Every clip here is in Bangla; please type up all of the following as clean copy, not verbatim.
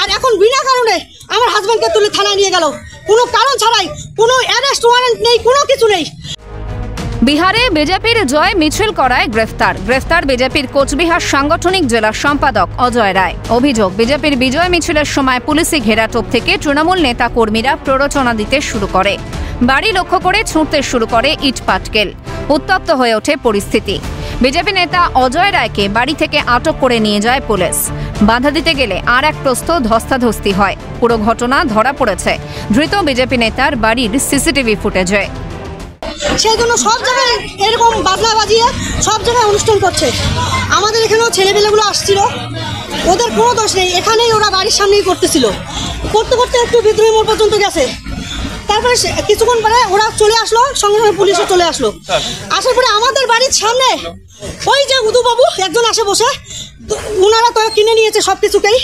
আর এখন বিনা কারণে আমার হাজবেন্ডকে তুলে থানায় নিয়ে গেল, কোনো কারণ ছাড়াই, কোনো অ্যারেস্ট ওয়ারেন্ট নেই, কোনো কিছু নেই। বিহারে বিজেপির জয় মিছিল করায় গ্রেফতার বিজেপির কোচবিহার সাংগঠনিক জেলা সম্পাদক অজয় রায়। অভিযোগ, বিজেপির বিজয় মিছিলের সময় পুলিশি ঘেরাটোপ থেকে তৃণমূল নেতা কর্মীরা প্ররোচনা দিতে শুরু করে, বাড়ি লক্ষ্য করে ছুঁড়তে শুরু করে ইট পাটকেল। উত্তপ্ত হয়ে ওঠে পরিস্থিতি। বিজেপি নেতা অজয় রায়কে বাড়ি থেকে আটক করে নিয়ে যায় পুলিশ। বাধা দিতে গেলে আর এক প্রস্থ ধস্তাধস্তি হয়। পুরো ঘটনা ধরা পড়েছে ধৃত বিজেপি নেতার বাড়ির সিসিটিভি ফুটেজে। সেই জন্য সব জায়গায় এরকম বাজনা বাজিয়ে সব জায়গায় অনুষ্ঠান করছে। আমাদের এখানেও ছেলেপেলেগুলো আসছিল, ওদের কোনো দোষ নেই, এখানেই ওরা বাড়ির সামনেই করতেছিল। করতে করতে একটু বিদ্রোহী মোড় পর্যন্ত গেছে। তারপরে কিছুক্ষণ পরে ওরা চলে আসলো, সঙ্গে সঙ্গে পুলিশও চলে আসলো। আসার পরে আমাদের বাড়ির সামনে ওই যে উদুবাবু একজন আসে বসে, ওনারা তো কিনে নিয়েছে সব কিছুকেই।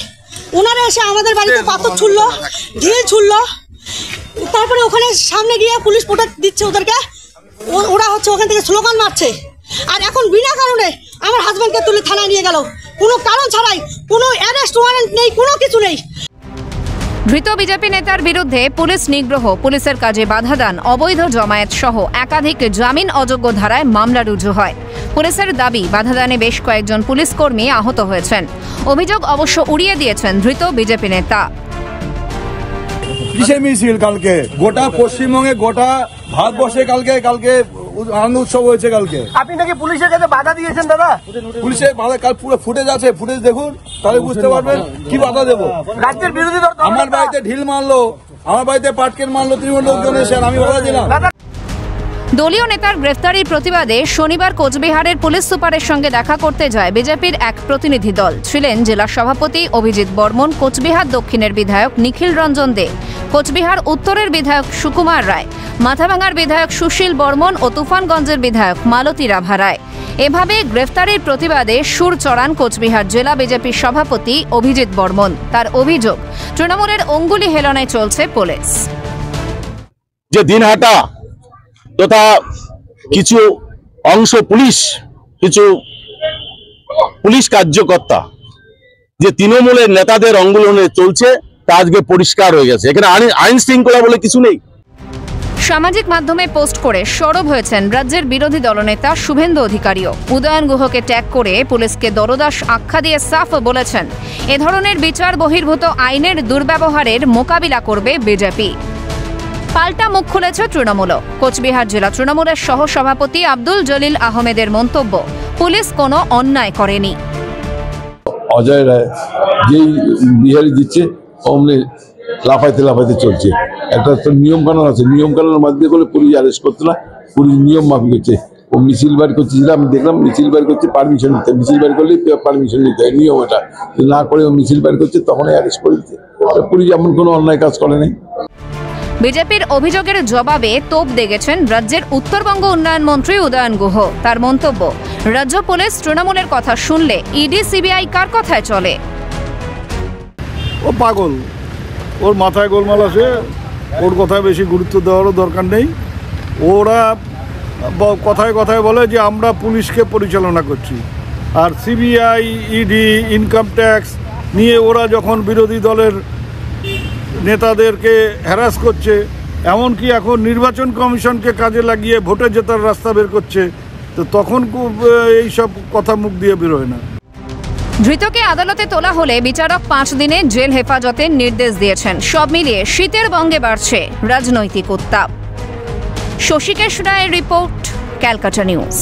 ওনারা এসে আমাদের বাড়িতে পাথর ছুড়লো, ঢিল ছুড়লো। তারপরে ওখানে সামনে গিয়ে পুলিশ প্রোটেক্ট দিচ্ছে ওদেরকে। ওরা হচ্ছে ওখান থেকে স্লোগান মারছে। আর এখন বিনা কারণে আমার হাজবেন্ডকে তুলে থানায় নিয়ে গেল, কোনো কারণ ছাড়াই, কোনো অ্যারেস্ট ওয়ারেন্ট নেই, কোনো কিছু নেই। ধৃত বিজেপি নেতার বিরুদ্ধে পুলিশ নিগ্রহ, পুলিশের কাজে বাধা দান, অবৈধ জমায়েত সহ একাধিক জামিন অযোগ্য ধারায় মামলা রুজু হয়। পুলিশের দাবি, বাধা দানে বেশ কয়েকজন পুলিশ কর্মী আহত হয়েছেন। অভিযোগ অবশ্য উড়িয়ে দিয়েছেন ধৃত বিজেপি নেতা। কিসের মিছিল কালকে? গোটা পশ্চিমবঙ্গে, গোটা ভারতবর্ষে কালকে আনন্দ উৎসব হয়েছে। কালকে আপনি নাকি পুলিশের কাছে বাধা দিয়েছেন দাদা? পুলিশের বাধা, কাল পুরো ফুটেজ আছে, ফুটেজ দেখুন, তাহলে বুঝতে পারবেন কি বাধা দেবো। রাজ্যের বিরোধী দল আমার বাড়িতে ঢিল মারলো, আমার বাড়িতে পাটকেল মারলো তৃণমূল লোকজন এসে, আমি বাধা দিলাম? দলীয় নেতার গ্রেফতারির প্রতিবাদে শনিবার কোচবিহারের পুলিশ সুপারের সঙ্গে দেখা করতে যায় বিজেপির এক প্রতিনিধি দল। ছিলেন জেলা সভাপতি অভিজিৎ বর্মন, কোচবিহার দক্ষিণের বিধায়ক নিখিল রঞ্জন দে, কোচবিহার উত্তরের বিধায়ক সুকুমার রায়, মাথাভাঙার বিধায়ক সুশীল বর্মন ও তুফানগঞ্জের বিধায়ক মালতী রাভা রায়। এভাবে গ্রেফতারির প্রতিবাদে সুর চড়ান কোচবিহার জেলা বিজেপির সভাপতি অভিজিৎ বর্মন। তার অভিযোগ, তৃণমূলের অঙ্গুলি হেলনে চলছে পুলিশ। যে দিনহাটা তথা কিছু অংশ কিছু পুলিশ কার্যকর্তা যে তৃণমূলের নেতাদের অঙ্গুলনে চলছে, তা আজকে পরিষ্কার হয়ে গেছে। এখানে আইন শৃঙ্খলা বলে কিছু নেই। সামাজিক মাধ্যমে পোস্ট করে সরব হয়েছেন রাজ্যের বিরোধী দলনেতা শুভেন্দু অধিকারীও। উদয়ন গুহকে ট্যাগ করে পুলিশকে দরদাস আখ্যা দিয়ে সাফ বলেছেন, এ ধরনের বিচার বহির্ভূত আইনের দুর্ব্যবহারের মোকাবিলা করবে বিজেপি। পাল্টা মুখ খুলেছে তৃণমূল। কোচবিহার জেলা তৃণমূলের সহসভাপতি আব্দুল জলিল আহমেদের মন্তব্য, পুলিশ কোনো অন্যায় করেনি। অজয় রায় যেই বিহারি দিচ্ছে অমনি লাফাইতে চলছে। একটা তো নিয়ম কানুন আছে, নিয়ম কানুনের মাধ্যমে করে পুলিশ অ্যারেস্ট করতে না, পুলিশ নিয়ম মাফিক হচ্ছে। ও মিছিল বাড়ি করছে, যেটা আমি দেখলাম মিছিল বাড়ি করছে পারমিশন নিতে, মিছিল বাড়ি করলে পারমিশন নিতে হয়, নিয়ম এটা। না করে ও মিছিল বাড়ি করছে, তখনই অ্যারেস্ট করে দিচ্ছে। পুলিশ এমন কোনো অন্যায় কাজ করে নাই। বিজেপির অভিযোগের জবাবে তোপ দেগেছেন রাজ্যের উত্তরবঙ্গ উন্নয়ন মন্ত্রী উদয়ন গুহ। তার মন্তব্য, রাজ্য পুলিশ তৃণমূলের কথা শুনলে ইডি সিবিআই কার কথায় চলে? ও পাগল, ওর মাথায় গোলমাল আছে, ওর কথায় বেশি গুরুত্ব দেওয়ারও দরকার নেই। ওরা কথায় কথায় বলে যে আমরা পুলিশকে পরিচালনা করছি, আর সিবিআই, ইডি, ইনকাম ট্যাক্স নিয়ে ওরা যখন বিরোধী দলের নেতাদেরকে হ্যারাস করছে, এমনকি এখন নির্বাচন কমিশনকে কাজে লাগিয়ে ভোটে জেতার রাস্তা বের করছে, তো তখন এইসব কথা মুখ দিয়ে বেরোয় না। ধৃতকে আদালতে তোলা হলে বিচারক 5 দিনের জেল হেফাজতের নির্দেশ দিয়েছেন। সব মিলিয়ে শীতের বঙ্গে বাড়ছে রাজনৈতিক উত্তাপ। শশীকেশ রায়ের রিপোর্ট, ক্যালকাটা নিউজ।